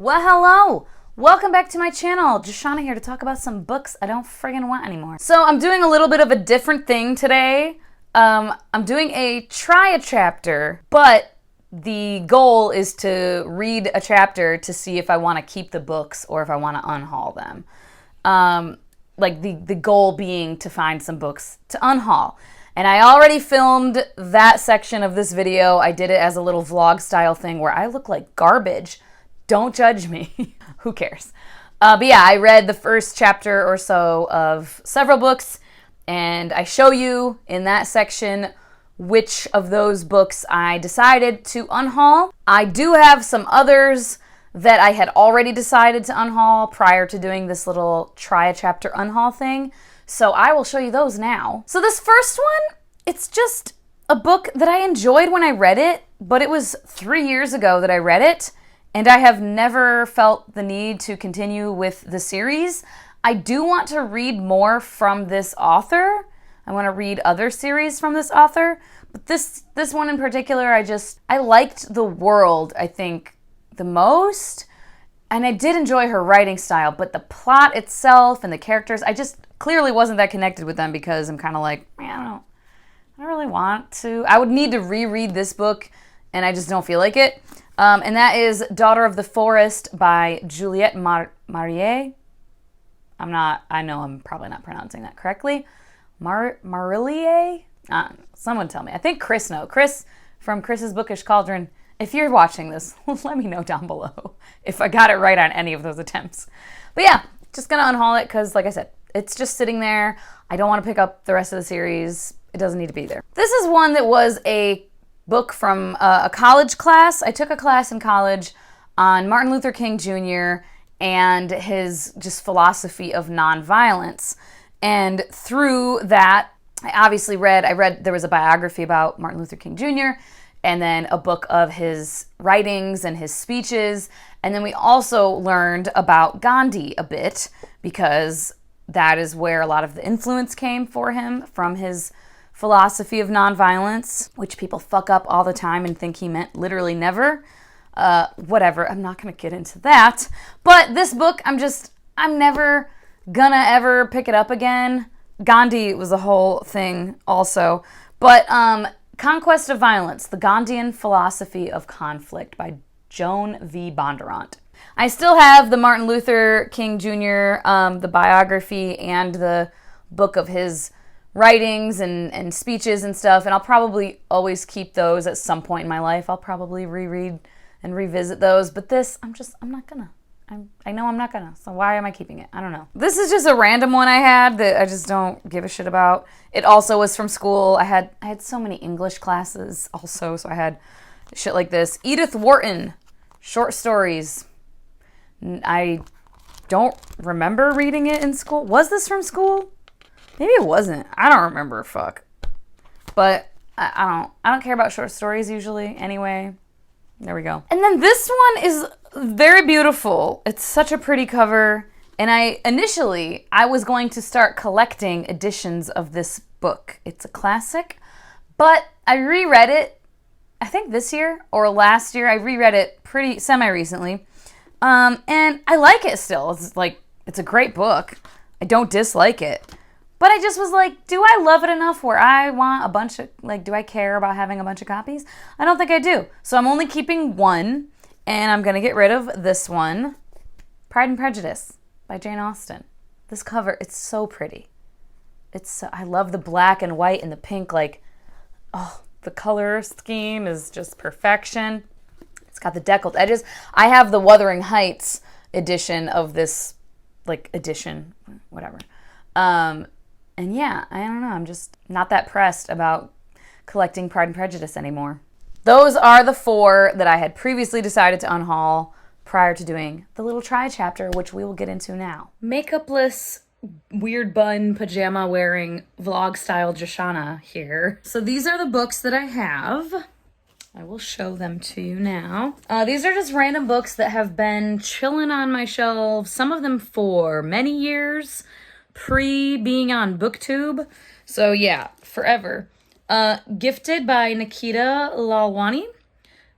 Well, hello! Welcome back to my channel. Joshana here to talk about some books I don't friggin' want anymore. So I'm doing a little bit of a different thing today. I'm doing a try a chapter, but the goal is to read a chapter to see if I want to keep the books or if I want to unhaul them. Like the goal being to find some books to unhaul. And I already filmed that section of this video. I did it as a little vlog style thing where I look like garbage. Don't judge me. Who cares? But yeah, I read the first chapter or so of several books, and I show you in that section which of those books I decided to unhaul. I do have some others that I had already decided to unhaul prior to doing this little try a chapter unhaul thing. So I will show you those now. So this first one, it's just a book that I enjoyed when I read it, but it was 3 years ago that I read it, and I have never felt the need to continue with the series. I do want to read more from this author. I want to read other series from this author, but this one in particular, I liked the world, I think, the most. And I did enjoy her writing style, but the plot itself and the characters, I just clearly wasn't that connected with them because I'm kind of like, I don't really want to. I would need to reread this book, and I just don't feel like it. And that is Daughter of the Forest by Juliette Marillier. I know I'm probably not pronouncing that correctly. Marillier? Someone tell me. I think Chris knows. Chris from Chris's Bookish Cauldron. If you're watching this, let me know down below if I got it right on any of those attempts. But yeah, just gonna unhaul it because, like I said, it's just sitting there. I don't want to pick up the rest of the series. It doesn't need to be there. This is one that was a book from a college class. I took a class in college on Martin Luther King Jr. and his just philosophy of nonviolence. And through that, I read there was a biography about Martin Luther King Jr., and then a book of his writings and his speeches. And then we also learned about Gandhi a bit, because that is where a lot of the influence came for him, from his philosophy of nonviolence, which people fuck up all the time and think he meant literally never. Whatever, I'm not gonna get into that. But this book, I'm never gonna ever pick it up again. Gandhi was a whole thing also. But Conquest of Violence, The Gandhian Philosophy of Conflict by Joan V. Bondurant. I still have the Martin Luther King Jr., the biography, and the book of his writings and speeches and stuff, and I'll probably always keep those at some point in my life. I'll probably reread and revisit those, but this, I'm not gonna. I know I'm not gonna, so why am I keeping it? I don't know. This is just a random one I had that I just don't give a shit about. It also was from school. I had so many English classes also, so I had shit like this. Edith Wharton, short stories. I don't remember reading it in school. Was this from school? Maybe it wasn't. I don't remember, fuck. But I don't care about short stories usually anyway. There we go. And then this one is very beautiful. It's such a pretty cover. And initially, I was going to start collecting editions of this book. It's a classic, but I reread it, I think this year or last year. I reread it pretty semi-recently. And I like it still. It's a great book. I don't dislike it. But I just was like, do I love it enough where I want a bunch of, do I care about having a bunch of copies? I don't think I do. So I'm only keeping one, and I'm going to get rid of this one. Pride and Prejudice by Jane Austen. This cover, it's so pretty. I love the black and white and the pink, the color scheme is just perfection. It's got the deckled edges. I have the Wuthering Heights edition of this, whatever. And yeah, I don't know, I'm just not that pressed about collecting Pride and Prejudice anymore. Those are the 4 that I had previously decided to unhaul prior to doing the little try chapter, which we will get into now. Makeupless, weird bun, pajama wearing, vlog style Joshana here. So these are the books that I have. I will show them to you now. These are just random books that have been chilling on my shelves, some of them for many years, pre-being on BookTube. So yeah, forever. Gifted by Nikita Lalwani.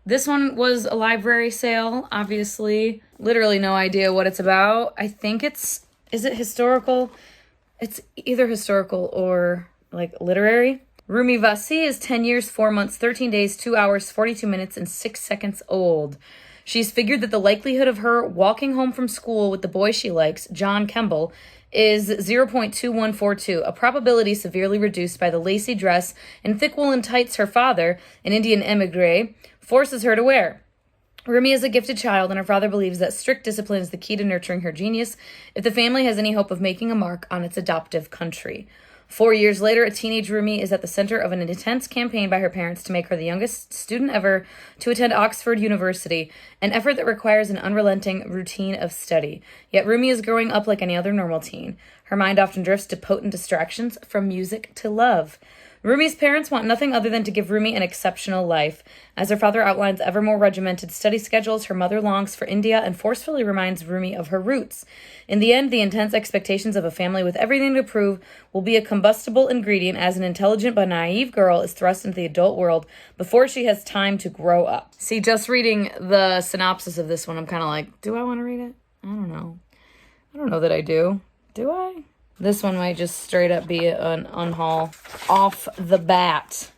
This one was a library sale, obviously. Literally no idea what it's about. I think is it historical? It's either historical or like literary. Rumi Vasi is 10 years, 4 months, 13 days, 2 hours, 42 minutes, and 6 seconds old. She's figured that the likelihood of her walking home from school with the boy she likes, John Kemble, is 0.2142, a probability severely reduced by the lacy dress and thick woolen tights her father, an Indian emigre, forces her to wear. Rumi is a gifted child, and her father believes that strict discipline is the key to nurturing her genius if the family has any hope of making a mark on its adoptive country. 4 years later, a teenage Rumi is at the center of an intense campaign by her parents to make her the youngest student ever to attend Oxford University, an effort that requires an unrelenting routine of study. Yet Rumi is growing up like any other normal teen. Her mind often drifts to potent distractions, from music to love. Rumi's parents want nothing other than to give Rumi an exceptional life. As her father outlines ever more regimented study schedules, her mother longs for India and forcefully reminds Rumi of her roots. In the end, the intense expectations of a family with everything to prove will be a combustible ingredient as an intelligent but naive girl is thrust into the adult world before she has time to grow up. See, just reading the synopsis of this one, I'm kind of like, do I want to read it? I don't know. I don't know that I do. Do I? This one might just straight up be an unhaul off the bat.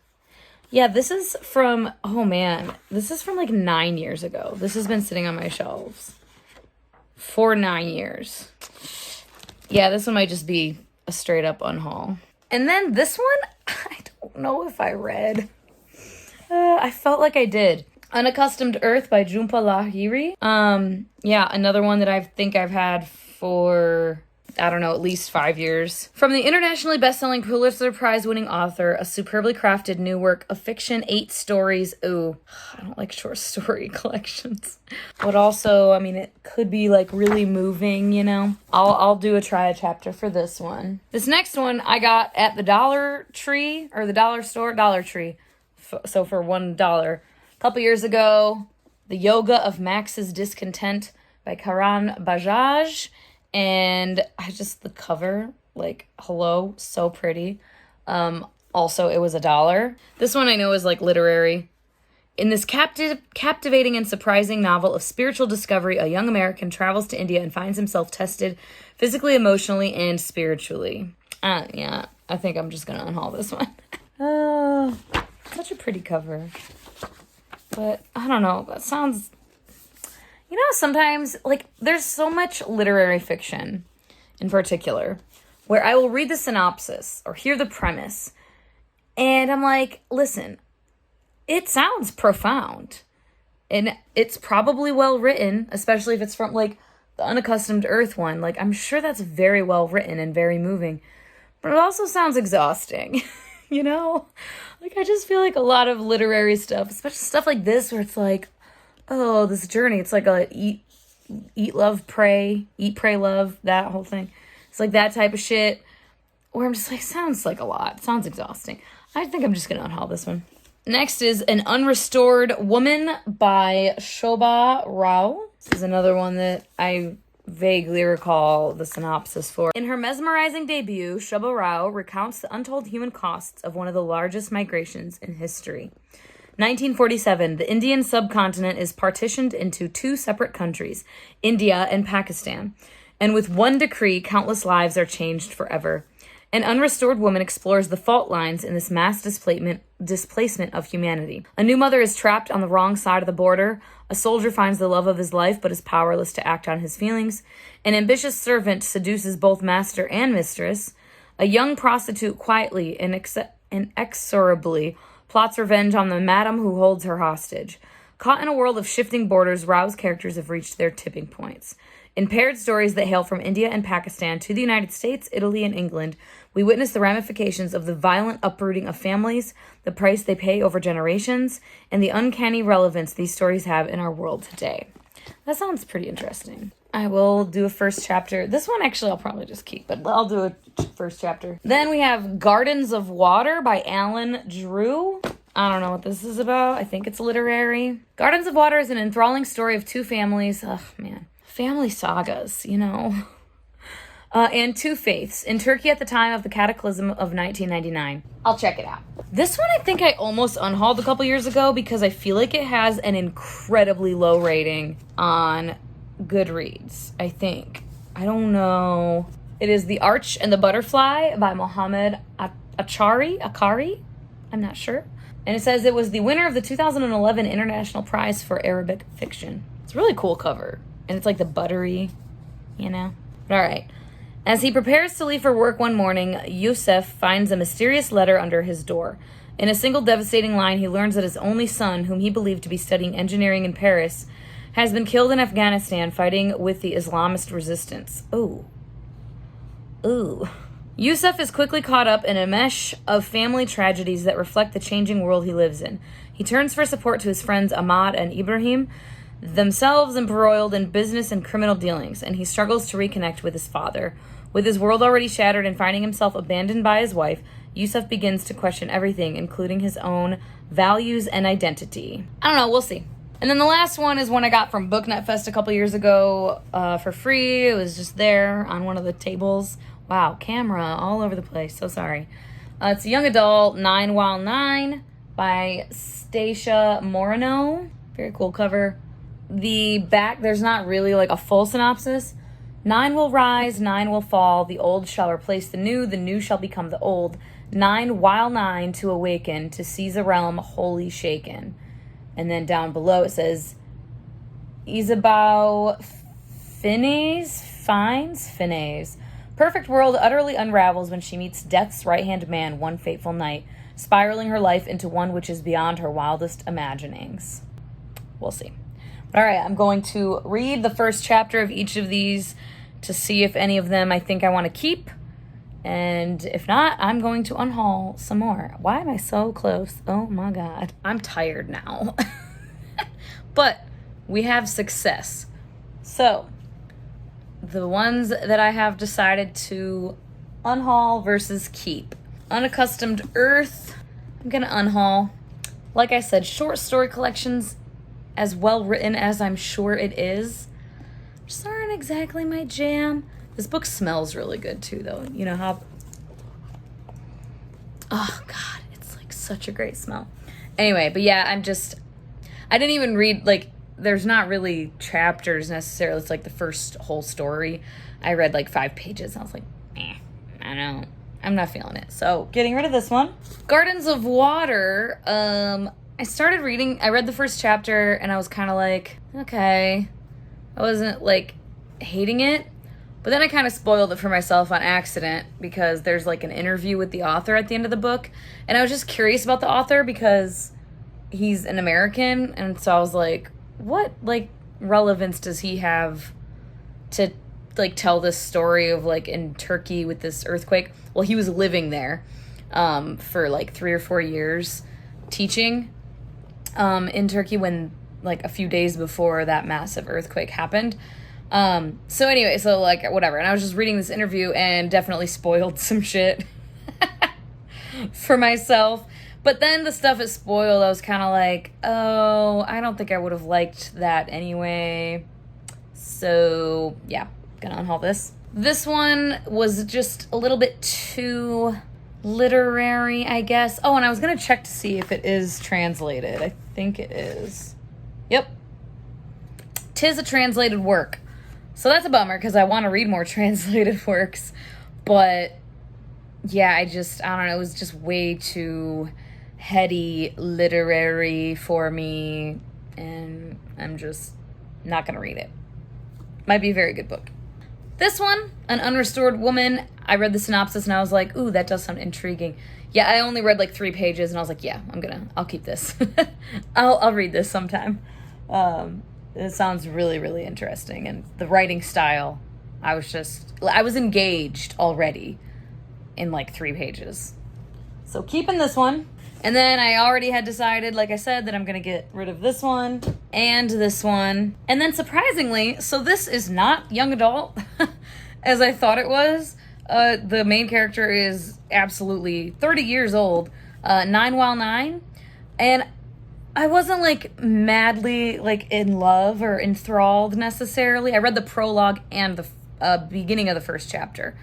Yeah, this is from, oh man, this is from like 9 years ago. This has been sitting on my shelves for 9 years. Yeah, this one might just be a straight up unhaul. And then this one, I don't know if I read. I felt like I did. Unaccustomed Earth by Jhumpa Lahiri. Yeah, another one that I think I've had for, I don't know, at least 5 years. From the internationally best-selling Pulitzer Prize-winning author, a superbly crafted new work of fiction, 8 stories. Ooh, I don't like short story collections. But also, I mean, it could be like really moving, you know? I'll do a chapter for this one. This next one I got at the Dollar Tree, or the dollar store, Dollar Tree. So for $1. A couple years ago, The Yoga of Max's Discontent by Karan Bajaj. And the cover, like, hello, so pretty. Also, it was $1. This one I know is, like, literary. In this captivating and surprising novel of spiritual discovery, a young American travels to India and finds himself tested physically, emotionally, and spiritually. Yeah, I think I'm just going to unhaul this one. Such a pretty cover. But, I don't know, that sounds... You know, sometimes, like, there's so much literary fiction, in particular, where I will read the synopsis or hear the premise, and I'm like, listen, it sounds profound, and it's probably well written, especially if it's from, like, the Unaccustomed Earth one. Like, I'm sure that's very well written and very moving, but it also sounds exhausting, you know? Like, I just feel like a lot of literary stuff, especially stuff like this, where it's like, oh, this journey. It's like a eat, love, pray, eat, pray, love, that whole thing. It's like that type of shit where I'm just like, sounds like a lot. Sounds exhausting. I think I'm just going to unhaul this one. Next is An Unrestored Woman by Shobha Rao. This is another one that I vaguely recall the synopsis for. In her mesmerizing debut, Shobha Rao recounts the untold human costs of one of the largest migrations in history. 1947, the Indian subcontinent is partitioned into 2 separate countries, India and Pakistan, and with one decree, countless lives are changed forever. An Unrestored Woman explores the fault lines in this mass displacement of humanity. A new mother is trapped on the wrong side of the border. A soldier finds the love of his life but is powerless to act on his feelings. An ambitious servant seduces both master and mistress. A young prostitute quietly and inexorably plots revenge on the madam who holds her hostage. Caught in a world of shifting borders, Rao's characters have reached their tipping points. In paired stories that hail from India and Pakistan to the United States, Italy, and England, we witness the ramifications of the violent uprooting of families, the price they pay over generations, and the uncanny relevance these stories have in our world today. That sounds pretty interesting. I will do a first chapter. This one, actually, I'll probably just keep, but I'll do a first chapter. Then we have Gardens of Water by Alan Drew. I don't know what this is about. I think it's literary. Gardens of Water is an enthralling story of 2 families. Ugh, man. Family sagas, you know. and Two Faiths in Turkey at the time of the cataclysm of 1999. I'll check it out. This one I think I almost unhauled a couple years ago because I feel like it has an incredibly low rating on Goodreads, I think. I don't know. It is The Arch and the Butterfly by Mohammed Akari. I'm not sure. And it says it was the winner of the 2011 International Prize for Arabic Fiction. It's a really cool cover. And it's like the buttery, you know? All right. As he prepares to leave for work one morning, Yusuf finds a mysterious letter under his door. In a single devastating line, he learns that his only son, whom he believed to be studying engineering in Paris, has been killed in Afghanistan fighting with the Islamist resistance. Ooh. Yusuf is quickly caught up in a mesh of family tragedies that reflect the changing world he lives in. He turns for support to his friends Ahmad and Ibrahim, themselves embroiled in business and criminal dealings, and he struggles to reconnect with his father. With his world already shattered and finding himself abandoned by his wife, Yusuf begins to question everything, including his own values and identity. I don't know, we'll see. And then the last one is one I got from BookNet Fest a couple years ago for free. It was just there on one of the tables. Wow, camera all over the place. So sorry. It's a young adult, 9 While 9 by Stacia Moreno. Very cool cover. The back, there's not really like a full synopsis. 9 will rise, 9 will fall. The old shall replace the new shall become the old. 9 while 9 to awaken, to seize a realm wholly shaken. And then down below it says, Isabeau Finnes. Perfect world utterly unravels when she meets death's right-hand man one fateful night, spiraling her life into one which is beyond her wildest imaginings. We'll see. All right, I'm going to read the first chapter of each of these to see if any of them I think I want to keep. And if not, I'm going to unhaul some more. Why am I so close? Oh my God. I'm tired now. But we have success. So, the ones that I have decided to unhaul versus keep. Unaccustomed Earth, I'm going to unhaul. Like I said, short story collections, as well written as I'm sure it is, just aren't exactly my jam. This book smells really good too, though. You know how... Oh, God, it's like such a great smell. Anyway, but yeah, I didn't even read, like, there's not really chapters necessarily. It's like the first whole story. I read like 5 pages. And I was like, I'm not feeling it. So getting rid of this one. Gardens of Water. I started reading. I read the first chapter and I was kind of like, okay. I wasn't like hating it. But then I kind of spoiled it for myself on accident because there's like an interview with the author at the end of the book. And I was just curious about the author because he's an American. And so I was like, what like relevance does he have to like tell this story of like in Turkey with this earthquake? Well, he was living there for like 3 or 4 years teaching in Turkey when like a few days before that massive earthquake happened. So anyway, so like whatever. And I was just reading this interview and definitely spoiled some shit for myself. But then the stuff it spoiled, I was kind of like, oh, I don't think I would have liked that anyway. So, yeah, gonna unhaul this. This one was just a little bit too literary, I guess. Oh, and I was gonna check to see if it is translated. I think it is. Yep. 'Tis a translated work. So that's a bummer because I want to read more translated works. But, yeah, I don't know, it was just way too heady literary for me, and I'm just not gonna read it. Might be a very good book. This one, An Unrestored Woman, I read the synopsis and I was like, ooh, that does sound intriguing. Yeah, I only read like 3 pages and I was like, yeah, I'll keep this. I'll read this sometime. It sounds really, really interesting, and the writing style, I was engaged already in like 3 pages. So keeping this one. And then I already had decided, like I said, that I'm going to get rid of this one and this one. And then surprisingly, so this is not young adult as I thought it was. The main character is absolutely 30 years old, 9 While 9. And I wasn't like madly like in love or enthralled necessarily. I read the prologue and beginning of the first chapter.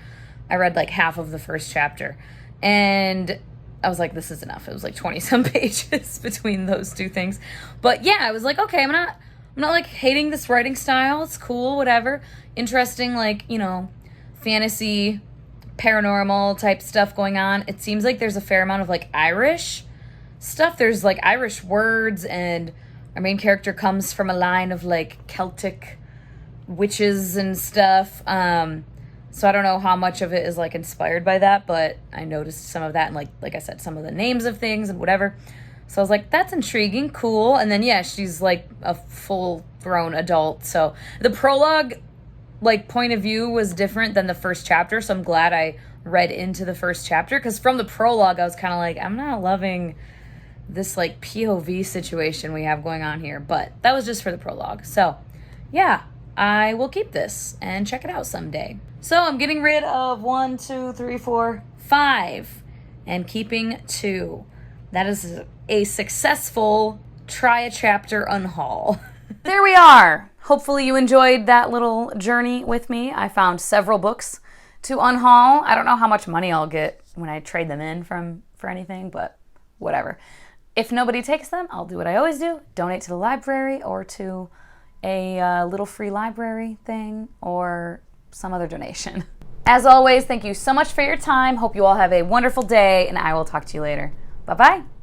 I read like half of the first chapter, and I was like, this is enough. It was like 20 some pages between those two things. But yeah, I was like, okay, I'm not like hating this writing style. It's cool, whatever. Interesting, like, you know, fantasy, paranormal type stuff going on. It seems like there's a fair amount of like Irish stuff. There's like Irish words, and our main character comes from a line of like Celtic witches and stuff. So I don't know how much of it is like inspired by that, but I noticed some of that, and like I said, some of the names of things and whatever. So I was like, that's intriguing, cool. And then yeah, she's like a full-grown adult. So the prologue like point of view was different than the first chapter, so I'm glad I read into the first chapter, because from the prologue I was kind of like, I'm not loving this like POV situation we have going on here, but that was just for the prologue. So yeah, I will keep this and check it out someday. So I'm getting rid of 1, 2, 3, 4, 5 and keeping 2. That is a successful try a chapter unhaul. There we are. Hopefully you enjoyed that little journey with me. I found several books to unhaul. I don't know how much money I'll get when I trade them in for anything, but whatever. If nobody takes them, I'll do what I always do. Donate to the library or to a little free library thing or some other donation. As always, thank you so much for your time. Hope you all have a wonderful day, and I will talk to you later. Bye-bye.